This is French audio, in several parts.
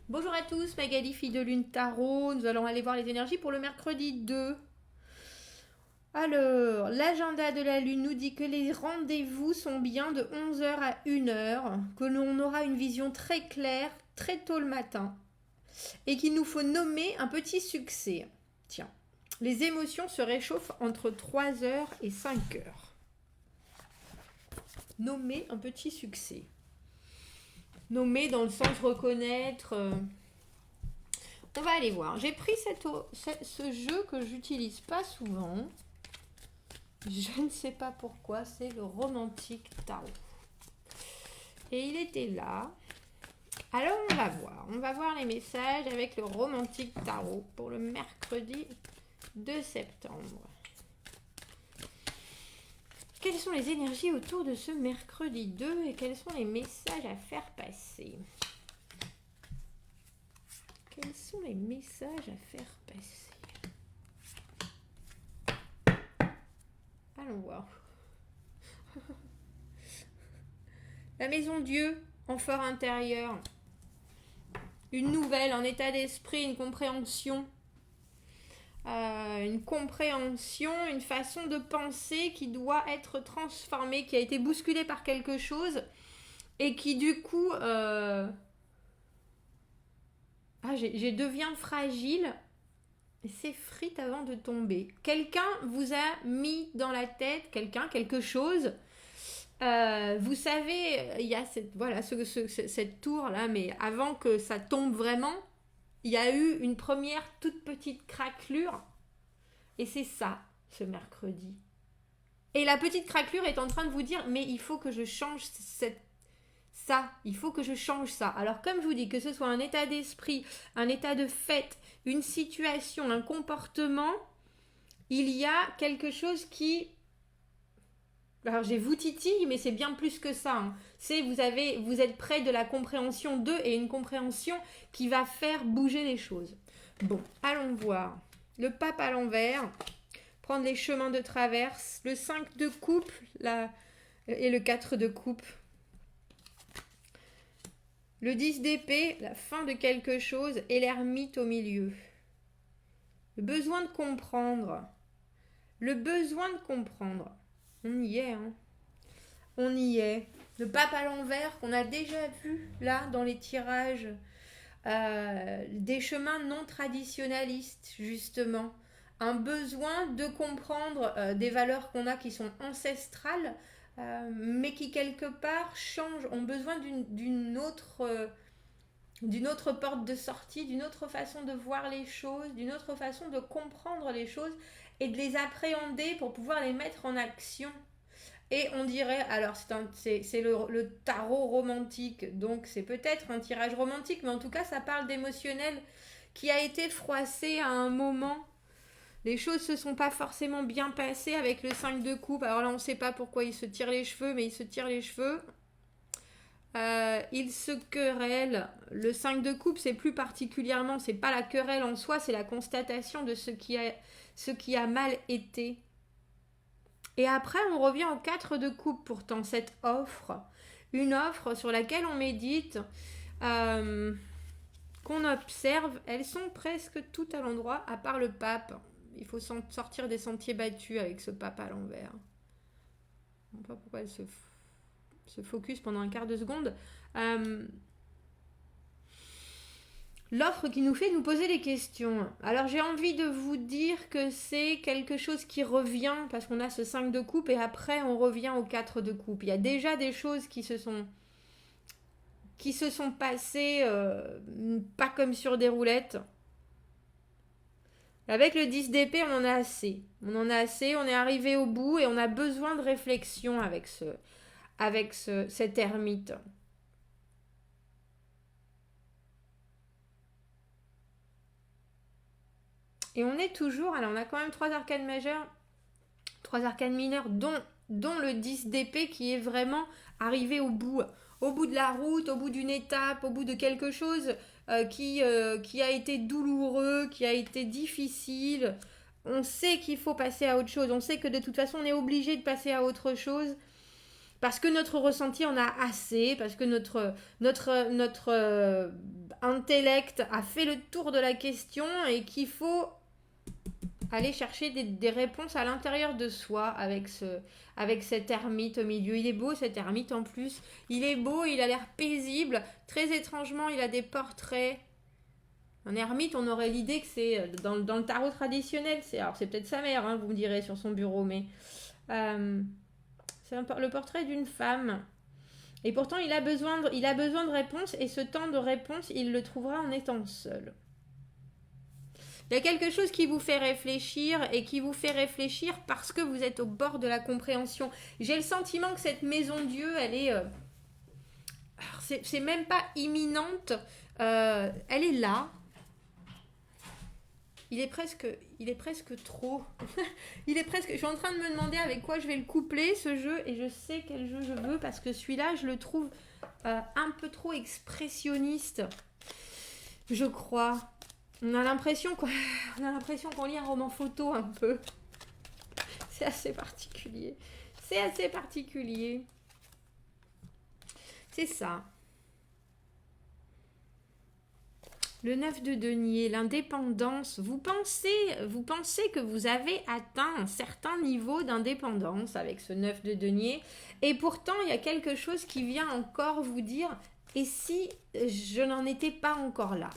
Bonjour à tous, Magali, fille de lune tarot. Nous allons aller voir les énergies pour le mercredi 2. Alors, l'agenda de la lune nous dit que les rendez-vous sont bien de 11 h à 1 h, que l'on aura une vision très claire très tôt le matin et qu'il nous faut nommer un petit succès. Tiens, les émotions se réchauffent entre 3 h et 5 h. Nommer un petit succès. Nommer dans le sens reconnaître. On va aller voir. J'ai pris ce jeu que j'utilise pas souvent. Je ne sais pas pourquoi. C'est le Romantic Tarot. Et il était là. Alors on va voir. On va voir les messages avec le Romantic Tarot pour le mercredi 2 septembre. Quelles sont les énergies autour de ce mercredi 2 et quels sont les messages à faire passer? Quels sont les messages à faire passer? Allons voir. La maison Dieu en fort intérieur. Une nouvelle, un état d'esprit, une compréhension. Une compréhension, une façon de penser qui doit être transformée, qui a été bousculée par quelque chose et qui du coup j'ai deviens fragile et s'effrite avant de tomber. Quelqu'un vous a mis dans la tête, quelque chose. Vous savez, il y a cette tour là, mais avant que ça tombe vraiment, il y a eu une première toute petite craquelure. Et c'est ça, ce mercredi. Et la petite craquelure est en train de vous dire, mais il faut que je change ça, il faut que je change ça. Alors comme je vous dis, que ce soit un état d'esprit, un état de fait, une situation, un comportement, il y a quelque chose qui... Alors j'ai vous titille, mais c'est bien plus que ça. Hein. C'est vous êtes près de la compréhension d'eux et une compréhension qui va faire bouger les choses. Bon, allons voir. Le pape à l'envers, prendre les chemins de traverse, le 5 de coupe et le 4 de coupe. Le 10 d'épée, la fin de quelque chose et l'ermite au milieu. Le besoin de comprendre. Le besoin de comprendre. On y est, hein. On y est. Le pape à l'envers qu'on a déjà vu là dans les tirages. Des chemins non traditionnalistes, justement. Un besoin de comprendre des valeurs qu'on a qui sont ancestrales, mais qui quelque part changent, ont besoin d'une autre porte de sortie, d'une autre façon de voir les choses, d'une autre façon de comprendre les choses et de les appréhender pour pouvoir les mettre en action. Et on dirait, alors c'est le tarot romantique, donc c'est peut-être un tirage romantique, mais en tout cas ça parle d'émotionnel qui a été froissé à un moment. Les choses se sont pas forcément bien passées avec le 5 de coupe. Alors là on ne sait pas pourquoi il se tire les cheveux, mais il se tire les cheveux. Il se querelle. Le 5 de coupe, c'est plus particulièrement, c'est pas la querelle en soi, c'est la constatation de ce qui a mal été. Et après, on revient au 4 de coupe, pourtant, cette offre. Une offre sur laquelle on médite, qu'on observe. Elles sont presque toutes à l'endroit, à part le pape. Il faut sortir des sentiers battus avec ce pape à l'envers. Je ne sais pas pourquoi elle se focus pendant un quart de seconde. L'offre qui nous fait nous poser des questions. Alors j'ai envie de vous dire que c'est quelque chose qui revient, parce qu'on a ce 5 de coupe et après on revient au 4 de coupe. Il y a déjà des choses qui se sont passées pas comme sur des roulettes. Avec le 10 d'épée, on en a assez. On en a assez, on est arrivé au bout et on a besoin de réflexion avec cet ermite. Et on est toujours, alors on a quand même 3 arcanes majeures, 3 arcanes mineures, dont le 10 d'épée qui est vraiment arrivé au bout de la route, au bout d'une étape, au bout de quelque chose qui a été douloureux, qui a été difficile. On sait qu'il faut passer à autre chose, on sait que de toute façon on est obligé de passer à autre chose. Parce que notre ressenti en a assez, parce que notre intellect a fait le tour de la question et qu'il faut aller chercher des réponses à l'intérieur de soi avec cet ermite au milieu. Il est beau cet ermite en plus. Il est beau, il a l'air paisible. Très étrangement, il a des portraits. Un ermite, on aurait l'idée que c'est dans le tarot traditionnel. Alors c'est peut-être sa mère, hein, vous me direz, sur son bureau, mais c'est le portrait d'une femme. Et pourtant, il a besoin de réponses, et ce temps de réponse, il le trouvera en étant seul. Il y a quelque chose qui vous fait réfléchir et qui vous fait réfléchir parce que vous êtes au bord de la compréhension. J'ai le sentiment que cette maison Dieu, elle est... c'est même pas imminente. Elle est là. Il est presque trop. Je suis en train de me demander avec quoi je vais le coupler, ce jeu. Et je sais quel jeu je veux parce que celui-là, je le trouve un peu trop expressionniste. Je crois. On a l'impression qu'on lit un roman photo un peu. C'est assez particulier. C'est ça. Le 9 de denier, l'indépendance. Vous pensez que vous avez atteint un certain niveau d'indépendance avec ce 9 de denier. Et pourtant, il y a quelque chose qui vient encore vous dire « Et si je n'en étais pas encore là ?»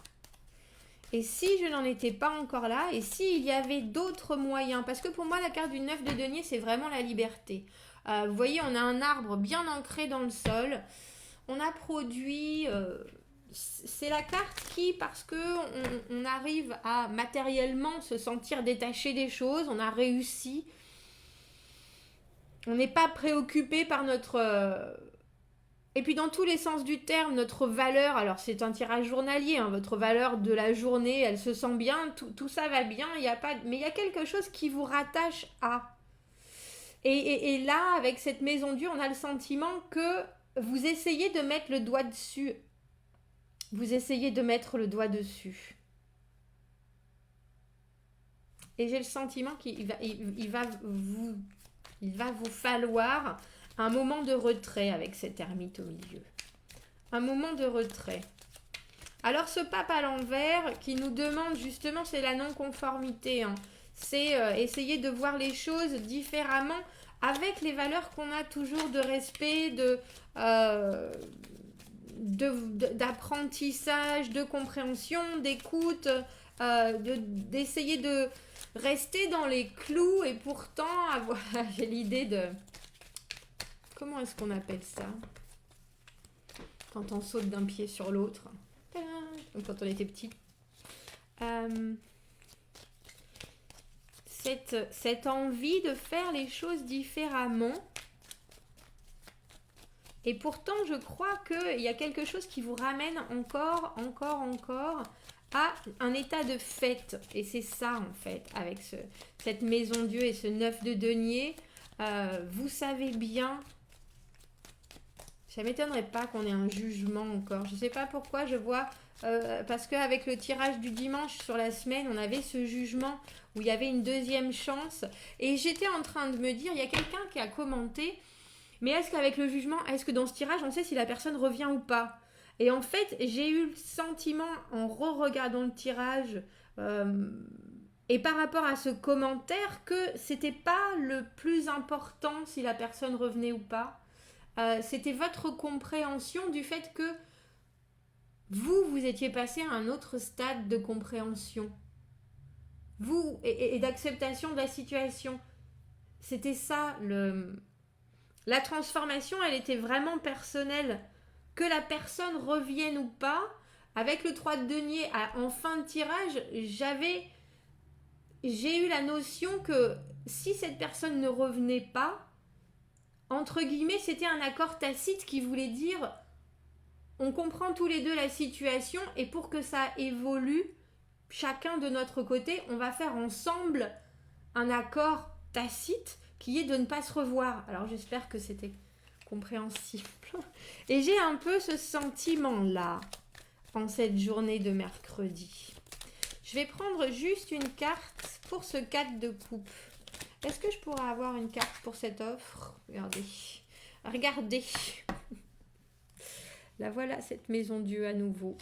Et si je n'en étais pas encore là, et s'il y avait d'autres moyens, parce que pour moi la carte du 9 de denier c'est vraiment la liberté. Vous voyez, on a un arbre bien ancré dans le sol, on a produit, c'est la carte qui, parce que on arrive à matériellement se sentir détaché des choses, on a réussi, on n'est pas préoccupé par notre... Et puis dans tous les sens du terme, notre valeur, alors c'est un tirage journalier, hein, votre valeur de la journée, elle se sent bien, tout ça va bien, mais il y a quelque chose qui vous rattache à. Et là, avec cette maison Dieu, on a le sentiment que vous essayez de mettre le doigt dessus. Vous essayez de mettre le doigt dessus. Et j'ai le sentiment qu'il va vous falloir un moment de retrait avec cette ermite au milieu. Un moment de retrait. Alors ce pape à l'envers qui nous demande justement, c'est la non-conformité. Hein. C'est essayer de voir les choses différemment avec les valeurs qu'on a toujours de respect, d'apprentissage, de compréhension, d'écoute, d'essayer de rester dans les clous et pourtant avoir... J'ai l'idée de... Comment est-ce qu'on appelle ça? Quand on saute d'un pied sur l'autre. Comme quand on était petit. Cette envie de faire les choses différemment. Et pourtant, je crois qu'il y a quelque chose qui vous ramène encore à un état de fête. Et c'est ça, en fait, avec cette maison Dieu et ce 9 de denier. Vous savez bien... Ça ne m'étonnerait pas qu'on ait un jugement encore. Je ne sais pas pourquoi je vois... parce qu'avec le tirage du dimanche sur la semaine, on avait ce jugement où il y avait une deuxième chance. Et j'étais en train de me dire, il y a quelqu'un qui a commenté, mais est-ce qu'avec le jugement, est-ce que dans ce tirage, on sait si la personne revient ou pas? Et en fait, j'ai eu le sentiment, en re-regardant le tirage, et par rapport à ce commentaire, que c'était pas le plus important si la personne revenait ou pas. C'était votre compréhension du fait que vous étiez passé à un autre stade de compréhension. Vous, et d'acceptation de la situation. C'était ça, la transformation, elle était vraiment personnelle. Que la personne revienne ou pas, avec le 3 de denier en fin de tirage, j'ai eu la notion que si cette personne ne revenait pas, entre guillemets, c'était un accord tacite qui voulait dire on comprend tous les deux la situation et pour que ça évolue, chacun de notre côté, on va faire ensemble un accord tacite qui est de ne pas se revoir. Alors j'espère que c'était compréhensible. Et j'ai un peu ce sentiment-là en cette journée de mercredi. Je vais prendre juste une carte pour ce 4 de coupe. Est-ce que je pourrais avoir une carte pour cette offre? Regardez. Regardez. La voilà, cette maison Dieu à nouveau.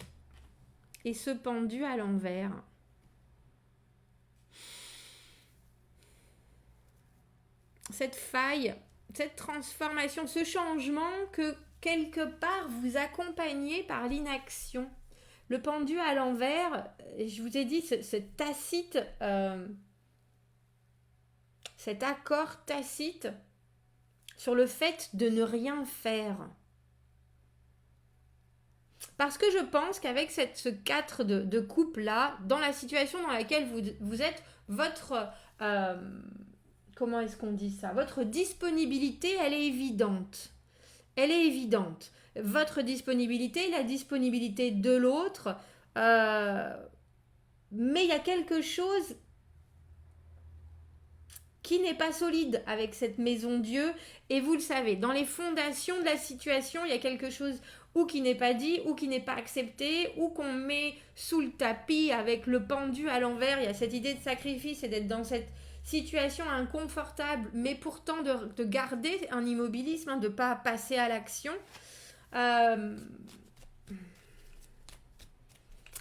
Et ce pendu à l'envers. Cette faille, cette transformation, ce changement que quelque part vous accompagnez par l'inaction. Le pendu à l'envers, je vous ai dit, cet accord tacite sur le fait de ne rien faire. Parce que je pense qu'avec ce 4 de coupe-là, dans la situation dans laquelle vous êtes, votre... comment est-ce qu'on dit ça? Votre disponibilité, elle est évidente. Elle est évidente. Votre disponibilité, la disponibilité de l'autre. Mais il y a quelque chose qui n'est pas solide avec cette maison Dieu. Et vous le savez, dans les fondations de la situation, il y a quelque chose ou qui n'est pas dit, ou qui n'est pas accepté, ou qu'on met sous le tapis avec le pendu à l'envers. Il y a cette idée de sacrifice et d'être dans cette situation inconfortable, mais pourtant de garder un immobilisme, de ne pas passer à l'action.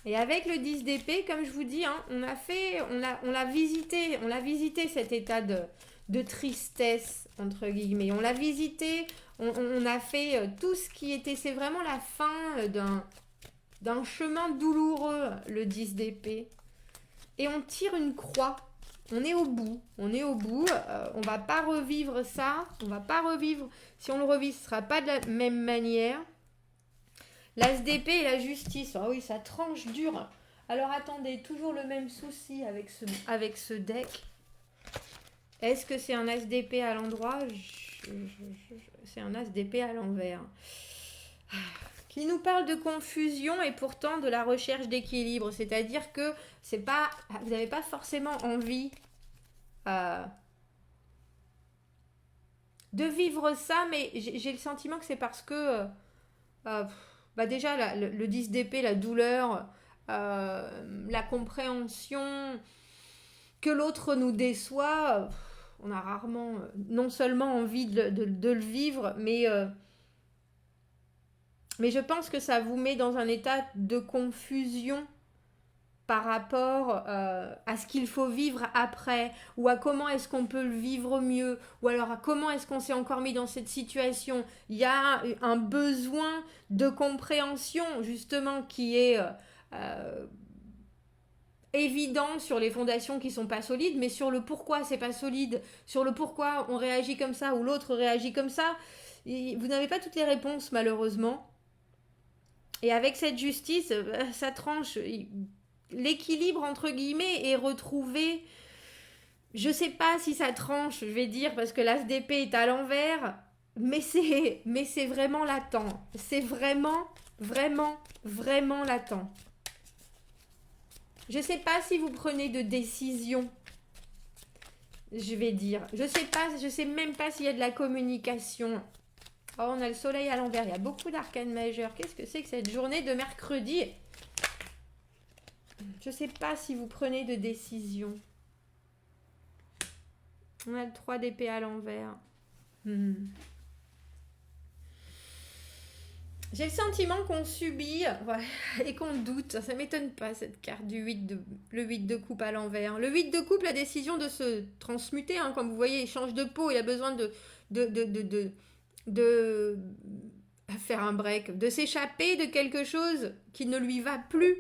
Et avec le 10 d'épée, comme je vous dis, hein, on l'a visité cet état de tristesse, entre guillemets. On l'a visité, on a fait tout ce qui était... C'est vraiment la fin d'un chemin douloureux, le 10 d'épée. Et on tire une croix. On est au bout. On va pas revivre ça. On va pas revivre. Si on le revit, ce sera pas de la même manière. L'as d'épée et la justice. Ah oui, ça tranche dur. Alors attendez, toujours le même souci avec ce deck. Est-ce que c'est un as d'épée à l'endroit? C'est un as d'épée à l'envers. Qui nous parle de confusion et pourtant de la recherche d'équilibre. C'est-à-dire que vous n'avez pas forcément envie de vivre ça, mais j'ai le sentiment que c'est parce que déjà le 10 d'épée, la douleur, la compréhension que l'autre nous déçoit, on a rarement non seulement envie de le vivre, mais je pense que ça vous met dans un état de confusion par rapport à ce qu'il faut vivre après, ou à comment est-ce qu'on peut le vivre mieux, ou alors à comment est-ce qu'on s'est encore mis dans cette situation. Il y a un besoin de compréhension, justement, qui est évident sur les fondations qui sont pas solides, mais sur le pourquoi c'est pas solide, sur le pourquoi on réagit comme ça, ou l'autre réagit comme ça. Vous n'avez pas toutes les réponses, malheureusement. Et avec cette justice, ça tranche. L'équilibre, entre guillemets, est retrouvé. Je sais pas si ça tranche, je vais dire, parce que l'as d'épée est à l'envers, mais c'est vraiment latent. C'est vraiment, vraiment, vraiment latent. Je sais pas si vous prenez de décision, je vais dire. Je sais même pas s'il y a de la communication. Oh, on a le soleil à l'envers, il y a beaucoup d'arcanes majeures. Qu'est-ce que c'est que cette journée de mercredi? Je sais pas si vous prenez de décision. On a le 3 d'épée à l'envers. J'ai le sentiment qu'on subit et qu'on doute. Ça m'étonne pas, cette carte du le 8 de coupe à l'envers. Le 8 de coupe, la décision de se transmuter, hein, comme vous voyez, il change de peau, il a besoin de faire un break, de s'échapper de quelque chose qui ne lui va plus.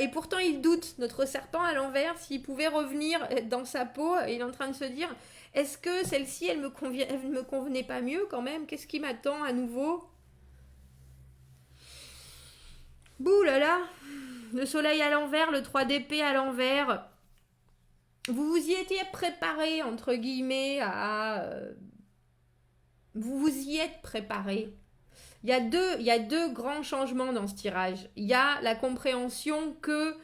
Et pourtant, il doute, notre serpent à l'envers, s'il pouvait revenir dans sa peau. Il est en train de se dire, est-ce que celle-ci, elle me convenait pas mieux quand même? Qu'est-ce qui m'attend à nouveau? Bouh là là, le soleil à l'envers, le 3 d'épée à l'envers. Vous vous y étiez préparé, entre guillemets, vous vous y êtes préparé. Il y a deux grands changements dans ce tirage. Il y a la compréhension que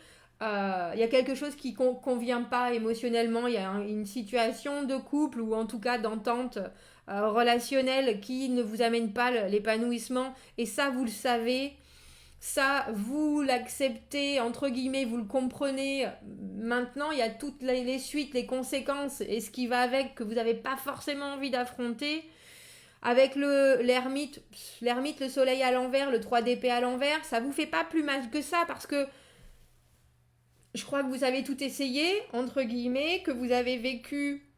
il y a quelque chose qui ne convient pas émotionnellement. Il y a une situation de couple ou en tout cas d'entente relationnelle qui ne vous amène pas l'épanouissement. Et ça, vous le savez. Ça, vous l'acceptez, entre guillemets, vous le comprenez. Maintenant, il y a toutes les suites, les conséquences et ce qui va avec que vous n'avez pas forcément envie d'affronter. avec l'ermite, le soleil à l'envers, le 3 d'épée à l'envers, ça vous fait pas plus mal que ça parce que je crois que vous avez tout essayé, entre guillemets, que vous avez vécu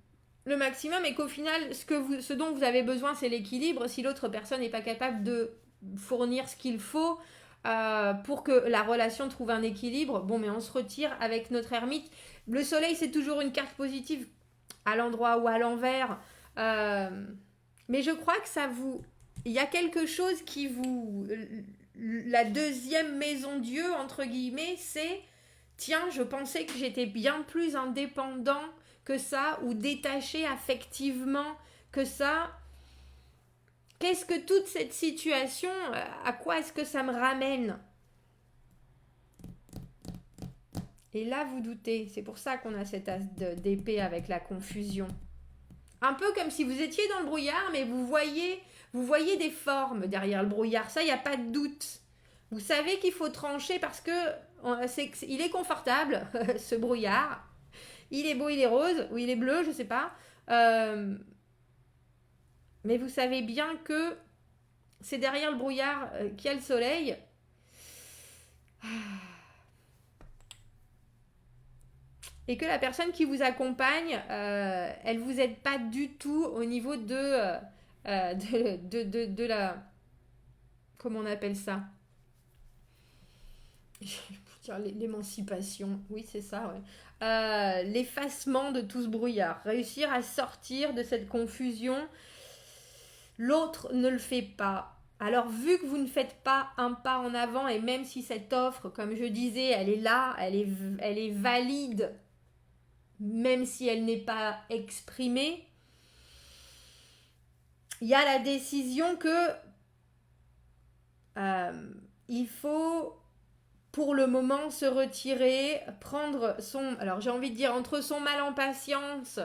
le maximum et qu'au final, ce dont vous avez besoin, c'est l'équilibre. Si l'autre personne n'est pas capable de fournir ce qu'il faut pour que la relation trouve un équilibre, bon, mais on se retire avec notre ermite. Le soleil, c'est toujours une carte positive à l'endroit ou à l'envers. Mais je crois que ça vous... Il y a quelque chose qui vous... La deuxième maison Dieu, entre guillemets, c'est... Tiens, je pensais que j'étais bien plus indépendant que ça, ou détaché affectivement que ça. Qu'est-ce que toute cette situation, à quoi est-ce que ça me ramène? Et là, vous doutez. C'est pour ça qu'on a cette as d'épée avec la confusion. Un peu comme si vous étiez dans le brouillard, mais vous voyez des formes derrière le brouillard. Ça, il n'y a pas de doute. Vous savez qu'il faut trancher parce que il est confortable, ce brouillard. Il est beau, il est rose, ou il est bleu, je ne sais pas. Mais vous savez bien que c'est derrière le brouillard qu'il y a le soleil. Et que la personne qui vous accompagne, elle ne vous aide pas du tout au niveau de la... Comment on appelle ça? L'émancipation, oui c'est ça, ouais. L'effacement de tout ce brouillard, réussir à sortir de cette confusion, l'autre ne le fait pas. Alors vu que vous ne faites pas un pas en avant, et même si cette offre, comme je disais, elle est là, elle est valide, même si elle n'est pas exprimée, il y a la décision que il faut pour le moment se retirer, prendre son... Alors j'ai envie de dire entre son mal en patience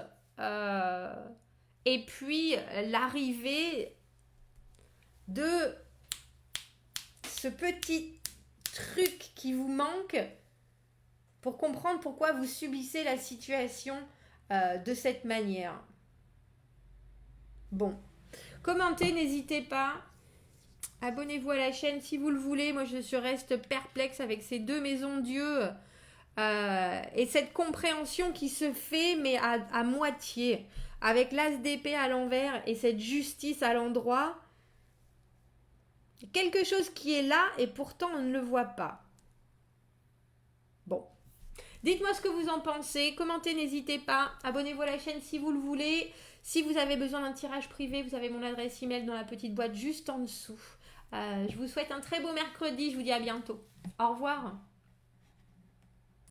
et puis l'arrivée de ce petit truc qui vous manque pour comprendre pourquoi vous subissez la situation de cette manière. Bon, commentez, n'hésitez pas. Abonnez-vous à la chaîne si vous le voulez. Moi, je reste perplexe avec ces deux maisons Dieu et cette compréhension qui se fait, mais à moitié. Avec l'as d'épée à l'envers et cette justice à l'endroit. Quelque chose qui est là et pourtant on ne le voit pas. Bon. Dites-moi ce que vous en pensez. Commentez, n'hésitez pas. Abonnez-vous à la chaîne si vous le voulez. Si vous avez besoin d'un tirage privé, vous avez mon adresse email dans la petite boîte juste en dessous. Je vous souhaite un très beau mercredi. Je vous dis à bientôt. Au revoir.